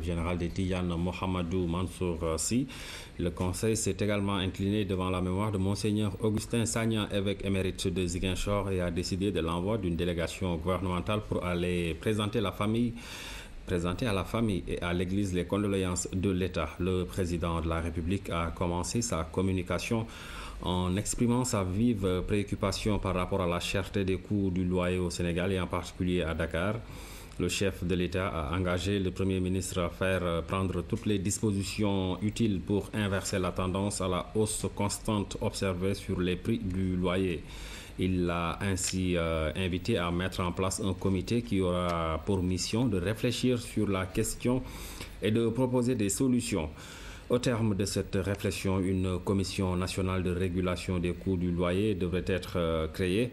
général des Tidianes, Mohamedou Mansour Sy. Le Conseil s'est également incliné devant la mémoire de Monseigneur Augustin Sagna, évêque émérite de Ziguinchor, et a décidé de l'envoi d'une délégation gouvernementale pour aller présenter à la famille et à l'Église les condoléances de l'État. Le président de la République a commencé sa communication en exprimant sa vive préoccupation par rapport à la cherté des coûts du loyer au Sénégal et en particulier à Dakar. Le chef de l'État a engagé le Premier ministre à faire prendre toutes les dispositions utiles pour inverser la tendance à la hausse constante observée sur les prix du loyer. Il l'a ainsi invité à mettre en place un comité qui aura pour mission de réfléchir sur la question et de proposer des solutions. Au terme de cette réflexion, une commission nationale de régulation des coûts du loyer devrait être créée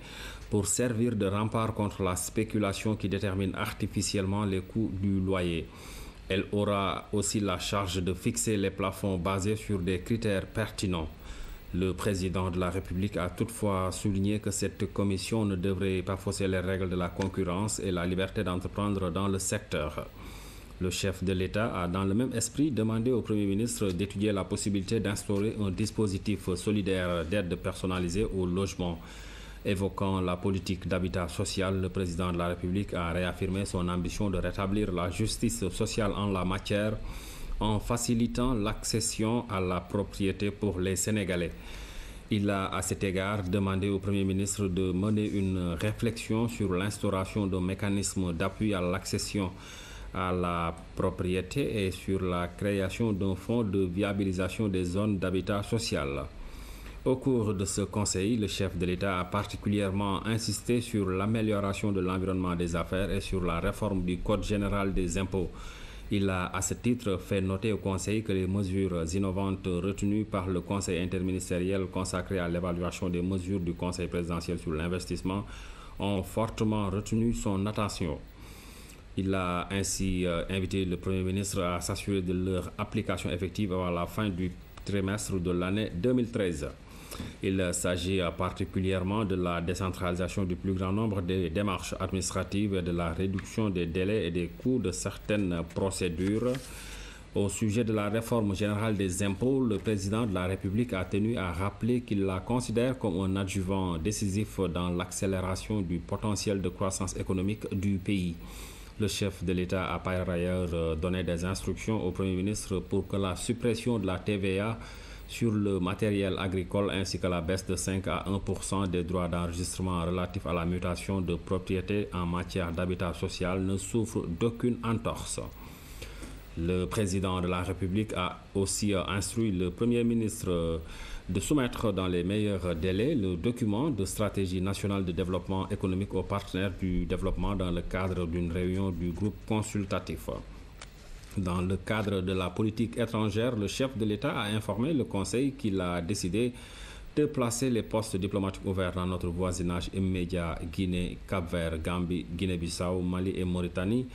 pour servir de rempart contre la spéculation qui détermine artificiellement les coûts du loyer. Elle aura aussi la charge de fixer les plafonds basés sur des critères pertinents. Le président de la République a toutefois souligné que cette commission ne devrait pas fausser les règles de la concurrence et la liberté d'entreprendre dans le secteur. Le chef de l'État a, dans le même esprit, demandé au Premier ministre d'étudier la possibilité d'instaurer un dispositif solidaire d'aide personnalisée au logement. Évoquant la politique d'habitat social, le président de la République a réaffirmé son ambition de rétablir la justice sociale en la matière en facilitant l'accession à la propriété pour les Sénégalais. Il a, à cet égard, demandé au Premier ministre de mener une réflexion sur l'instauration d'un mécanisme d'appui à l'accession à la propriété et sur la création d'un fonds de viabilisation des zones d'habitat social. Au cours de ce conseil, le chef de l'État a particulièrement insisté sur l'amélioration de l'environnement des affaires et sur la réforme du Code général des impôts. Il a, à ce titre, fait noter au Conseil que les mesures innovantes retenues par le Conseil interministériel consacré à l'évaluation des mesures du Conseil présidentiel sur l'investissement ont fortement retenu son attention. Il a ainsi invité le Premier ministre à s'assurer de leur application effective avant la fin du trimestre de l'année 2013. Il s'agit particulièrement de la décentralisation du plus grand nombre des démarches administratives et de la réduction des délais et des coûts de certaines procédures. Au sujet de la réforme générale des impôts, le président de la République a tenu à rappeler qu'il la considère comme un adjuvant décisif dans l'accélération du potentiel de croissance économique du pays. Le chef de l'État a par ailleurs donné des instructions au Premier ministre pour que la suppression de la TVA sur le matériel agricole ainsi que la baisse de 5 à 1% des droits d'enregistrement relatifs à la mutation de propriété en matière d'habitat social ne souffrent d'aucune entorse. Le président de la République a aussi instruit le Premier ministre de soumettre dans les meilleurs délais le document de stratégie nationale de développement économique aux partenaires du développement dans le cadre d'une réunion du groupe consultatif. Dans le cadre de la politique étrangère, le chef de l'État a informé le Conseil qu'il a décidé de placer les postes diplomatiques ouverts dans notre voisinage immédiat Guinée, Cap-Vert, Gambie, Guinée-Bissau, Mali et Mauritanie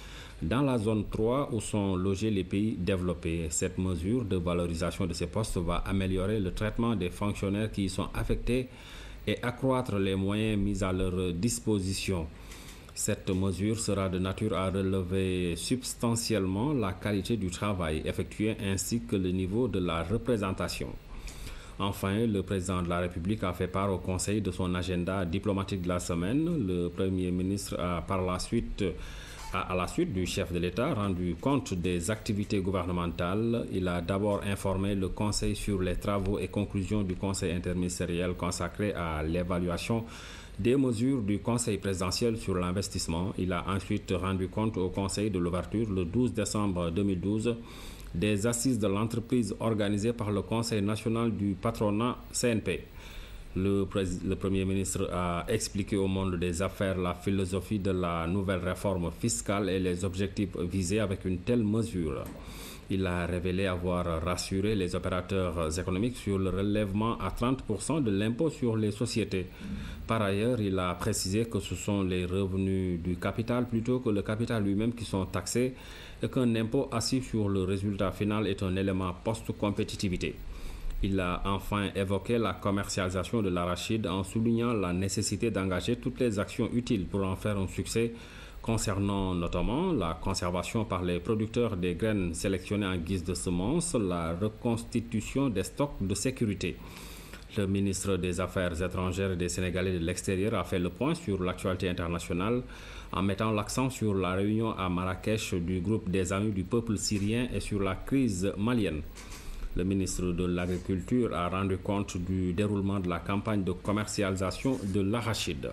dans la zone 3 où sont logés les pays développés. Cette mesure de valorisation de ces postes va améliorer le traitement des fonctionnaires qui y sont affectés et accroître les moyens mis à leur disposition. Cette mesure sera de nature à relever substantiellement la qualité du travail effectué ainsi que le niveau de la représentation. Enfin, le président de la République a fait part au Conseil de son agenda diplomatique de la semaine. Le Premier ministre a à la suite du chef de l'État, rendu compte des activités gouvernementales. Il a d'abord informé le Conseil sur les travaux et conclusions du Conseil interministériel consacré à l'évaluation des mesures du Conseil présidentiel sur l'investissement. Il a ensuite rendu compte au Conseil de l'ouverture, le 12 décembre 2012, des assises de l'entreprise organisées par le Conseil national du patronat CNP. Le Premier ministre a expliqué au monde des affaires la philosophie de la nouvelle réforme fiscale et les objectifs visés avec une telle mesure. Il a révélé avoir rassuré les opérateurs économiques sur le relèvement à 30% de l'impôt sur les sociétés. Par ailleurs, il a précisé que ce sont les revenus du capital plutôt que le capital lui-même qui sont taxés et qu'un impôt assis sur le résultat final est un élément post-compétitivité. Il a enfin évoqué la commercialisation de l'arachide en soulignant la nécessité d'engager toutes les actions utiles pour en faire un succès, concernant notamment la conservation par les producteurs des graines sélectionnées en guise de semences, la reconstitution des stocks de sécurité. Le ministre des Affaires étrangères et des Sénégalais de l'extérieur a fait le point sur l'actualité internationale en mettant l'accent sur la réunion à Marrakech du groupe des Amis du peuple syrien et sur la crise malienne. Le ministre de l'Agriculture a rendu compte du déroulement de la campagne de commercialisation de l'arachide.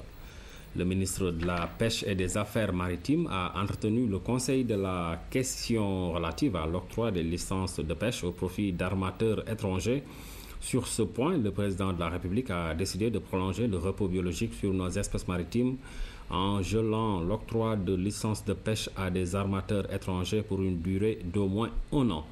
Le ministre de la Pêche et des Affaires maritimes a entretenu le conseil de la question relative à l'octroi des licences de pêche au profit d'armateurs étrangers. Sur ce point, le président de la République a décidé de prolonger le repos biologique sur nos espèces maritimes en gelant l'octroi de licences de pêche à des armateurs étrangers pour une durée d'au moins 1 an.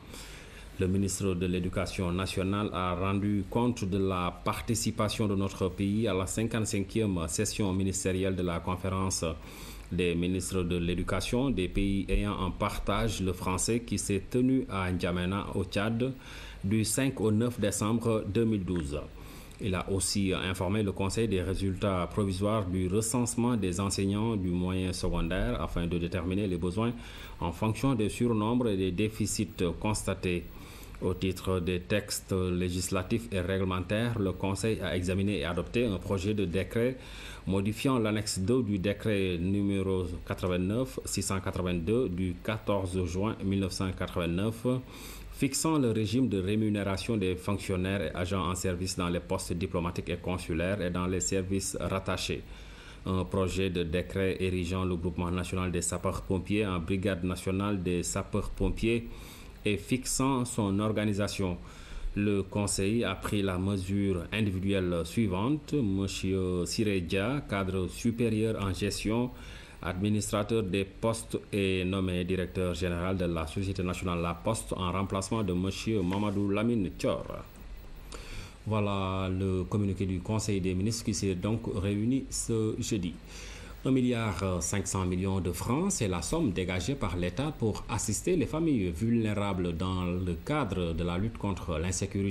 Le ministre de l'Éducation nationale a rendu compte de la participation de notre pays à la 55e session ministérielle de la conférence des ministres de l'Éducation des pays ayant en partage le français qui s'est tenue à N'Djamena au Tchad du 5 au 9 décembre 2012. Il a aussi informé le Conseil des résultats provisoires du recensement des enseignants du moyen secondaire afin de déterminer les besoins en fonction des surnombres et des déficits constatés. Au titre des textes législatifs et réglementaires, le Conseil a examiné et adopté un projet de décret modifiant l'annexe 2 du décret numéro 89-682 du 14 juin 1989 fixant le régime de rémunération des fonctionnaires et agents en service dans les postes diplomatiques et consulaires et dans les services rattachés. Un projet de décret érigeant le groupement national des sapeurs-pompiers en brigade nationale des sapeurs-pompiers et fixant son organisation. Le Conseil a pris la mesure individuelle suivante. M. Siré Dia, cadre supérieur en gestion, administrateur des postes et nommé directeur général de la Société nationale La Poste en remplacement de M. Mamadou Lamine Thior. Voilà le communiqué du Conseil des ministres qui s'est donc réuni ce jeudi. 1,5 milliard de francs, c'est la somme dégagée par l'État pour assister les familles vulnérables dans le cadre de la lutte contre l'insécurité.